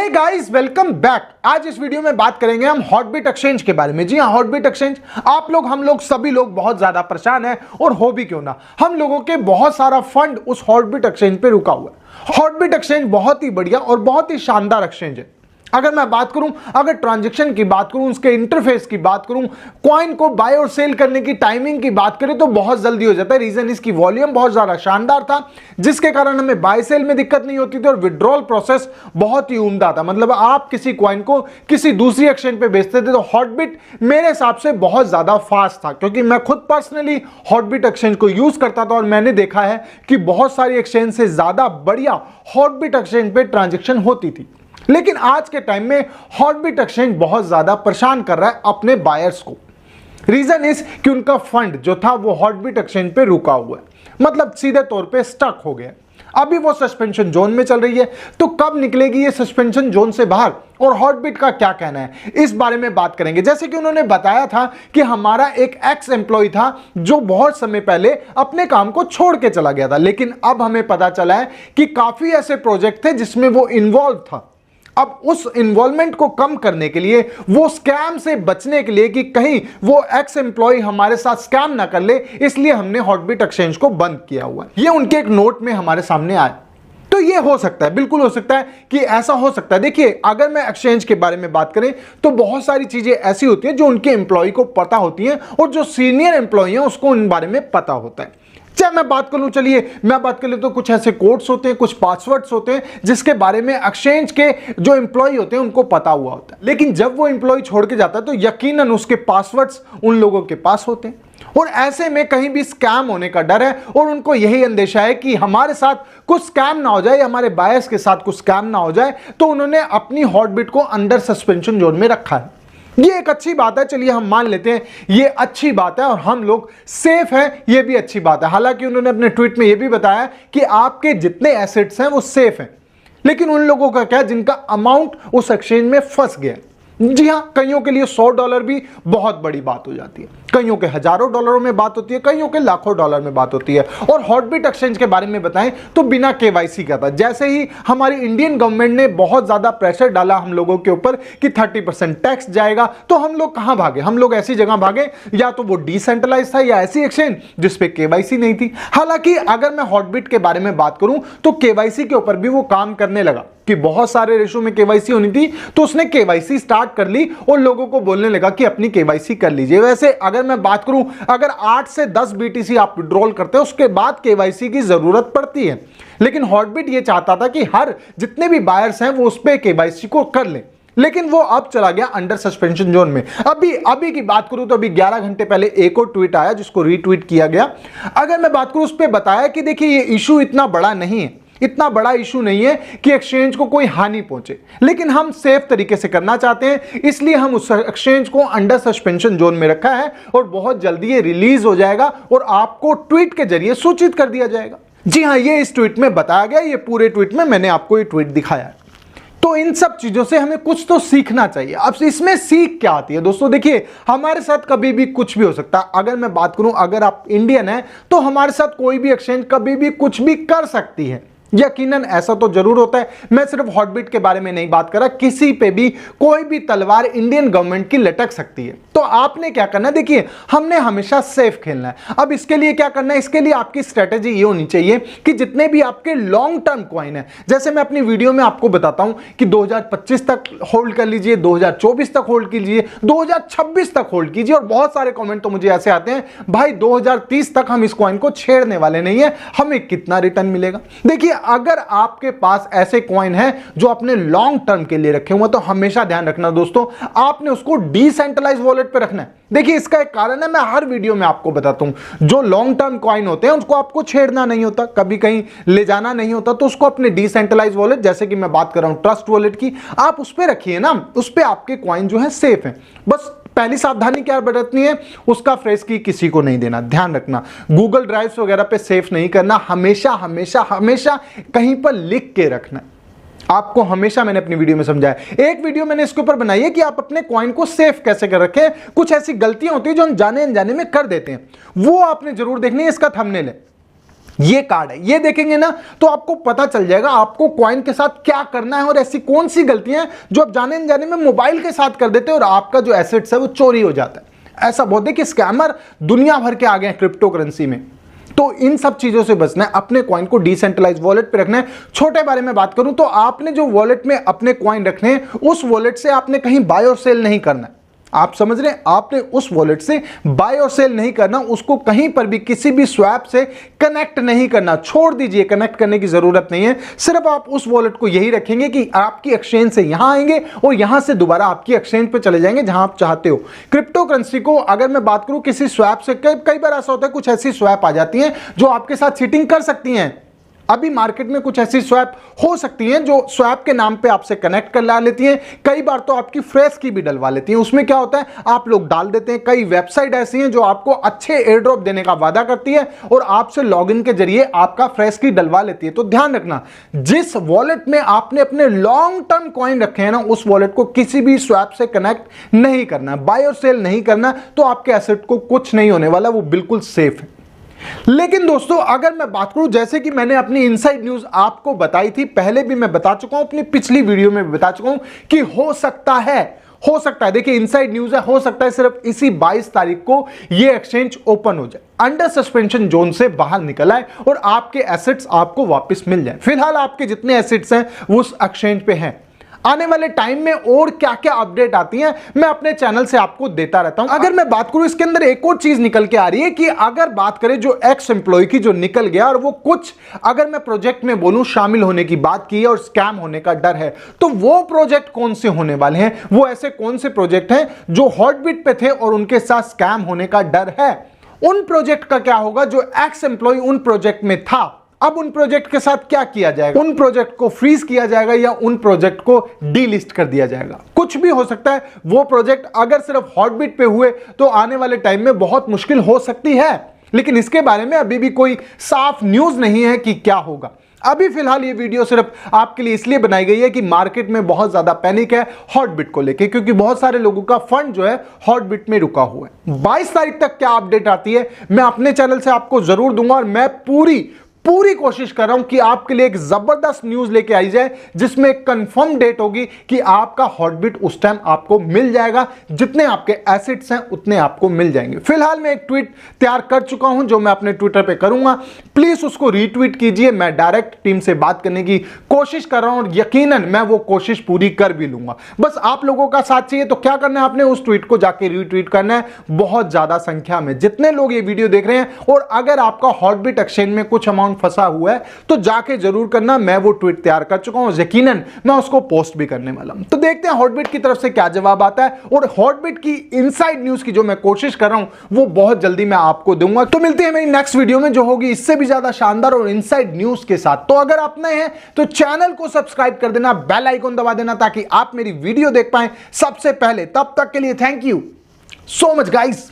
Hey guys, welcome back. आज इस video में बात करेंगे हम हॉटबिट एक्सचेंज के बारे में। जी हाँ, हॉटबिट एक्सचेंज हम लोग सभी लोग बहुत ज्यादा परेशान हैं, और हो भी क्यों ना, हम लोगों के बहुत सारा फंड उस हॉटबिट एक्सचेंज पे रुका हुआ है। हॉटबिट एक्सचेंज बहुत ही बढ़िया और बहुत ही शानदार एक्सचेंज है। अगर मैं बात करूं, अगर ट्रांजैक्शन की बात करूं, उसके इंटरफेस की बात करूं, कॉइन को बाय और सेल करने की टाइमिंग की बात करें तो बहुत जल्दी हो जाता है। रीजन इसकी वॉल्यूम बहुत ज्यादा शानदार था, जिसके कारण हमें बाय सेल में दिक्कत नहीं होती थी, और विड्रॉल प्रोसेस बहुत ही उम्दा था। मतलब आप किसी कॉइन को किसी दूसरी एक्सचेंज पे बेचते थे तो हॉटबिट मेरे हिसाब से बहुत ज्यादा फास्ट था, क्योंकि मैं खुद पर्सनली हॉटबिट एक्सचेंज को यूज करता था और मैंने देखा है कि बहुत सारी एक्सचेंज से ज्यादा बढ़िया हॉटबिट एक्सचेंज पे ट्रांजैक्शन होती थी। लेकिन आज के टाइम में हॉटबिट एक्सचेंज बहुत ज्यादा परेशान कर रहा है अपने बायर्स को। रीजन इज कि उनका फंड जो था वो हॉटबिट एक्सचेंज पे रुका हुआ है, मतलब सीधे तौर पे स्टक हो गया। अभी वो सस्पेंशन जोन में चल रही है, तो कब निकलेगी ये सस्पेंशन जोन से बाहर, और हॉटबिट का क्या कहना है, इस बारे में बात करेंगे। जैसे कि उन्होंने बताया था कि हमारा एक एक्स एम्प्लॉय था जो बहुत समय पहले अपने काम को छोड़ के चला गया था, लेकिन अब हमें पता चला है कि काफी ऐसे प्रोजेक्ट थे जिसमें वो इन्वॉल्व था। अब उस इन्वॉल्वमेंट को कम करने के लिए, वो स्कैम से बचने के लिए कि कहीं वो एक्स एम्प्लॉय हमारे साथ स्कैम ना कर ले, इसलिए हमने हॉटबिट एक्सचेंज को बंद किया हुआ है। ये उनके एक नोट में हमारे सामने आया। तो ये हो सकता है, बिल्कुल हो सकता है कि ऐसा हो सकता है। देखिए, अगर मैं एक्सचेंज के बारे में बात करें तो बहुत सारी चीजें ऐसी होती हैं जो उनके एम्प्लॉय को पता होती हैं, और जो सीनियर एम्प्लॉय हैं उसको इन बारे में पता होता है। चाहे मैं बात कर लूं, चलिए मैं बात कर ले, तो कुछ ऐसे कोड्स होते हैं, कुछ पासवर्ड्स होते हैं जिसके बारे में एक्सचेंज के जो एम्प्लॉय होते हैं उनको पता हुआ होता है। लेकिन जब वो एम्प्लॉय छोड़ के जाता है तो यकीनन उसके पासवर्ड्स उन लोगों के पास होते हैं, और ऐसे में कहीं भी स्कैम होने का डर है, और उनको यही अंदेशा है कि हमारे साथ कुछ स्कैम ना हो जाए, हमारे बायर्स के साथ कुछ स्कैम ना हो जाए, तो उन्होंने अपनी हॉटबिट को अंडर सस्पेंशन जोन में रखा है। ये एक अच्छी बात है, चलिए हम मान लेते हैं ये अच्छी बात है और हम लोग सेफ हैं, ये भी अच्छी बात है। हालांकि उन्होंने अपने ट्वीट में ये भी बताया कि आपके जितने एसेट्स हैं वो सेफ हैं, लेकिन उन लोगों का क्या जिनका अमाउंट उस एक्सचेंज में फंस गया। जी हाँ, कईयों के लिए $100 भी बहुत बड़ी बात हो जाती है, कईयों के हजारों डॉलरों में बात होती है, कईयों के लाखों डॉलर में बात होती है। और हॉटबिट एक्सचेंज के बारे में बताएं तो बिना केवाईसी का था। जैसे ही हमारी इंडियन गवर्नमेंट ने बहुत ज्यादा प्रेशर डाला हम लोगों के ऊपर कि 30% टैक्स जाएगा, तो हम लोग कहां भागे? हम लोग ऐसी जगह भागे, या तो वो डिसेंट्रलाइज था या ऐसी एक्सचेंज जिसपे केवाईसी नहीं थी। हालांकि अगर मैं हॉटबिट के बारे में बात करूं तो केवाईसी के ऊपर भी वो काम करने लगा कि बहुत सारे रेशो में केवाईसी होनी थी, तो उसने केवाईसी स्टार्ट कर ली और लोगों को बोलने लगा कि अपनी केवाईसी कर लीजिए। वैसे अगर मैं बात करूं, अगर 8 से 10 बीटीसी आप विड्रॉल करते हैं उसके बाद केवाईसी की जरूरत पड़ती है, लेकिन हॉटबिट ये चाहता था कि हर जितने भी बायर्स हैं वो उस पे केवाईसी को कर लें, लेकिन वो अब चला गया अंडर सस्पेंशन जोन में। अभी की बात करूं तो अभी 11 घंटे पहले एक और ट्वीट आया जिसको रीट्वीट किया गया। अगर मैं बात करूं, उस पे बताया कि देखिए ये इशू इतना बड़ा नहीं है, इतना बड़ा इशू नहीं है कि एक्सचेंज को कोई हानि पहुंचे, लेकिन हम सेफ तरीके से करना चाहते हैं, इसलिए हम उस एक्सचेंज को अंडर सस्पेंशन जोन में रखा है, और बहुत जल्दी ये रिलीज हो जाएगा और आपको ट्वीट के जरिए सूचित कर दिया जाएगा। जी हां, ये इस ट्वीट में बताया गया, ये पूरे ट्वीट में मैंने आपको ये ट्वीट दिखाया है। तो इन सब चीजों से हमें कुछ तो सीखना चाहिए। अब इसमें सीख क्या आती है दोस्तों? देखिए, हमारे साथ कभी भी कुछ भी हो सकता है। अगर मैं बात करूं, अगर आप इंडियन हैं तो हमारे साथ कोई भी एक्सचेंज कभी भी कुछ भी कर सकती है, यकीनन ऐसा तो जरूर होता है। मैं सिर्फ हॉटबिट के बारे में नहीं बात कर रहा, किसी पे भी कोई भी तलवार इंडियन गवर्नमेंट की लटक सकती है। तो आपने क्या करना है? देखिए, हमने हमेशा सेफ खेलना है। अब इसके लिए क्या करना है? इसके लिए आपकी स्ट्रेटेजी ये होनी चाहिए कि जितने भी आपके लॉन्ग टर्म कॉइन है, जैसे मैं अपनी वीडियो में आपको बताता हूं कि 2025 तक होल्ड कर लीजिए, 2024 तक होल्ड कीजिए, 2026 तक होल्ड कीजिए। और बहुत सारे कमेंट तो मुझे ऐसे आते हैं, भाई 2030 तक हम इस कॉइन को छेड़ने वाले नहीं है, हमें कितना रिटर्न मिलेगा? देखिए, अगर आपके पास ऐसे कॉइन हैं जो अपने लॉन्ग टर्म के लिए रखे हुए, तो हमेशा ध्यान रखना दोस्तों, आपने उसको डिसेंट्रलाइज वॉलेट पे रखना है। देखिए, इसका एक कारण है, मैं हर वीडियो में आपको बताता हूं, जो लॉन्ग टर्म कॉइन होते हैं उसको आपको छेड़ना नहीं होता, कभी कहीं ले जाना नहीं होता, तो उसको अपने डिसेंट्रलाइज वॉलेट, जैसे कि मैं बात कर रहा हूं ट्रस्ट वॉलेट की, आप उस पे रखिए ना, उस पे आपके कॉइन जो है सेफ है। बस पहली सावधानी क्या बरतनी है? उसका फ्रेश की किसी को नहीं देना, ध्यान रखना। गूगल ड्राइव्स वगैरह पे सेफ नहीं करना, हमेशा हमेशा हमेशा कहीं पर लिख के रखना। आपको हमेशा मैंने अपनी वीडियो में समझाया, एक वीडियो मैंने इसके ऊपर बनाई है कि आप अपने कॉइन को सेफ कैसे कर रखें। कुछ ऐसी गलतियां होती है जो हम जाने अनजाने में कर देते हैं, वो आपने जरूर देखनी है। इसका थंबनेल है, ये कार्ड है, ये देखेंगे ना तो आपको पता चल जाएगा आपको कॉइन के साथ क्या करना है और ऐसी कौन सी गलतियां जो आप जाने न जाने में मोबाइल के साथ कर देते हैं और आपका जो एसेट्स है वो चोरी हो जाता है। ऐसा बहुत है कि स्कैमर दुनिया भर के आ गए हैं क्रिप्टो करेंसी में। तो इन सब चीजों से बचना है, अपने कॉइन को डिसेंट्रलाइज वॉलेट पे रखना है। छोटे बारे में बात करूं तो आपने जो वॉलेट में अपने कॉइन रखने हैं उस वॉलेट से आपने कहीं बाय और सेल नहीं करना है। आप समझ रहे हैं, आपने उस वॉलेट से बाय और सेल नहीं करना, उसको कहीं पर भी किसी भी स्वैप से कनेक्ट नहीं करना। छोड़ दीजिए, कनेक्ट करने की जरूरत नहीं है। सिर्फ आप उस वॉलेट को यही रखेंगे कि आपकी एक्सचेंज से यहां आएंगे और यहां से दोबारा आपकी एक्सचेंज पे चले जाएंगे जहां आप चाहते हो। क्रिप्टो करेंसी को अगर मैं बात करूं किसी स्वैप से, कई बार ऐसा होता है कुछ ऐसी स्वैप आ जाती हैं जो आपके साथ चीटिंग कर सकती हैं। अभी मार्केट में कुछ ऐसी स्वैप हो सकती हैं जो स्वैप के नाम पे आपसे कनेक्ट कर ला लेती हैं। कई बार तो आपकी फ्रेश की भी डलवा लेती हैं। उसमें क्या होता है, आप लोग डाल देते हैं। कई वेबसाइट ऐसी हैं जो आपको अच्छे एयर ड्रॉप देने का वादा करती है और आपसे लॉगिन के जरिए आपका फ्रेश की डलवा लेती है। तो ध्यान रखना, जिस वॉलेट में आपने अपने लॉन्ग टर्म कॉइन रखे हैं ना, उस वॉलेट को किसी भी स्वैप से कनेक्ट नहीं करना, बाय और सेल नहीं करना। तो आपके एसेट को कुछ नहीं होने वाला, वो बिल्कुल सेफ है। लेकिन दोस्तों अगर मैं बात करूं, जैसे कि मैंने अपनी इनसाइड न्यूज आपको बताई थी, पहले भी मैं बता चुका हूं, अपनी पिछली वीडियो में भी बता चुका हूं कि हो सकता है, देखिए इनसाइड न्यूज है, हो सकता है सिर्फ इसी 22 तारीख को ये एक्सचेंज ओपन हो जाए, अंडर सस्पेंशन जोन से बाहर निकल आए और आपके एसेट्स आपको वापस मिल जाए। फिलहाल आपके जितने एसेट्स हैं वो उस एक्सचेंज पे हैं। आने वाले टाइम में और क्या क्या अपडेट आती हैं मैं अपने चैनल से आपको देता रहता हूं। अगर मैं बात करूं, इसके अंदर एक और चीज निकल के आ रही है कि अगर बात करें जो एक्स एम्प्लॉय की जो निकल गया और वो कुछ, अगर मैं प्रोजेक्ट में बोलूं शामिल होने की बात की है और स्कैम होने का डर है, तो वो प्रोजेक्ट कौन से होने वाले हैं, वो ऐसे कौन से प्रोजेक्ट हैं जो हॉटबिट पे थे और उनके साथ स्कैम होने का डर है। उन प्रोजेक्ट का क्या होगा जो एक्स एम्प्लॉय उन प्रोजेक्ट में था, अब उन प्रोजेक्ट के साथ क्या किया जाएगा, उन प्रोजेक्ट को फ्रीज किया जाएगा या उन प्रोजेक्ट को डीलिस्ट कर दिया जाएगा, कुछ भी हो सकता है। वो प्रोजेक्ट अगर सिर्फ हॉटबिट पे हुए तो आने वाले टाइम में बहुत मुश्किल हो सकती है, लेकिन इसके बारे में अभी भी कोई साफ न्यूज नहीं है कि क्या होगा। अभी फिलहाल ये वीडियो सिर्फ आपके लिए इसलिए बनाई गई है कि मार्केट में बहुत ज्यादा पैनिक है हॉटबिट को लेके, क्योंकि बहुत सारे लोगों का फंड जो है हॉटबिट में रुका हुआ है। 22 तारीख तक क्या अपडेट आती है मैं अपने चैनल से आपको जरूर दूंगा और मैं पूरी कोशिश कर रहा हूं कि आपके लिए एक जबरदस्त न्यूज लेके आई जाए जिसमें एक कंफर्म डेट होगी कि आपका हॉटबिट उस टाइम आपको मिल जाएगा। जितने आपके एसेट्स हैं उतने आपको मिल जाएंगे। फिलहाल मैं एक ट्वीट तैयार कर चुका हूं जो मैं अपने ट्विटर पे करूंगा, प्लीज उसको रीट्वीट कीजिए। मैं डायरेक्ट टीम से बात करने की कोशिश कर रहा हूं और यकीनन मैं वो कोशिश पूरी कर भी लूंगा। बस आप लोगों का साथ चाहिए। तो क्या करना है, आपने उस ट्वीट को जाके रीट्वीट करना है बहुत ज्यादा संख्या में, जितने लोग ये वीडियो देख रहे हैं। और अगर आपका हॉटबिट एक्सचेंज में कुछ अमाउंट फंसा हुआ है तो जाके जरूर करना। मैं वो ट्वीट तैयार कर चुका हूं, यकीनन मैं उसको पोस्ट भी करने वाला हूं। तो देखते हैं हॉटबिट की तरफ से क्या जवाब आता है और हॉटबिट की इनसाइड न्यूज की जो मैं कोशिश कर रहा हूं वो बहुत जल्दी मैं आपको दूंगा। तो मिलते हैं मेरी नेक्स्ट वीडियो में जो होगी इससे भी ज्यादा शानदार और इनसाइड न्यूज के साथ। तो अगर आप नए हैं तो चैनल को सब्सक्राइब कर देना, बेल आइकन दबा देना ताकि आप मेरी वीडियो देख पाएं सबसे पहले। तब तक के लिए thank you so much guys.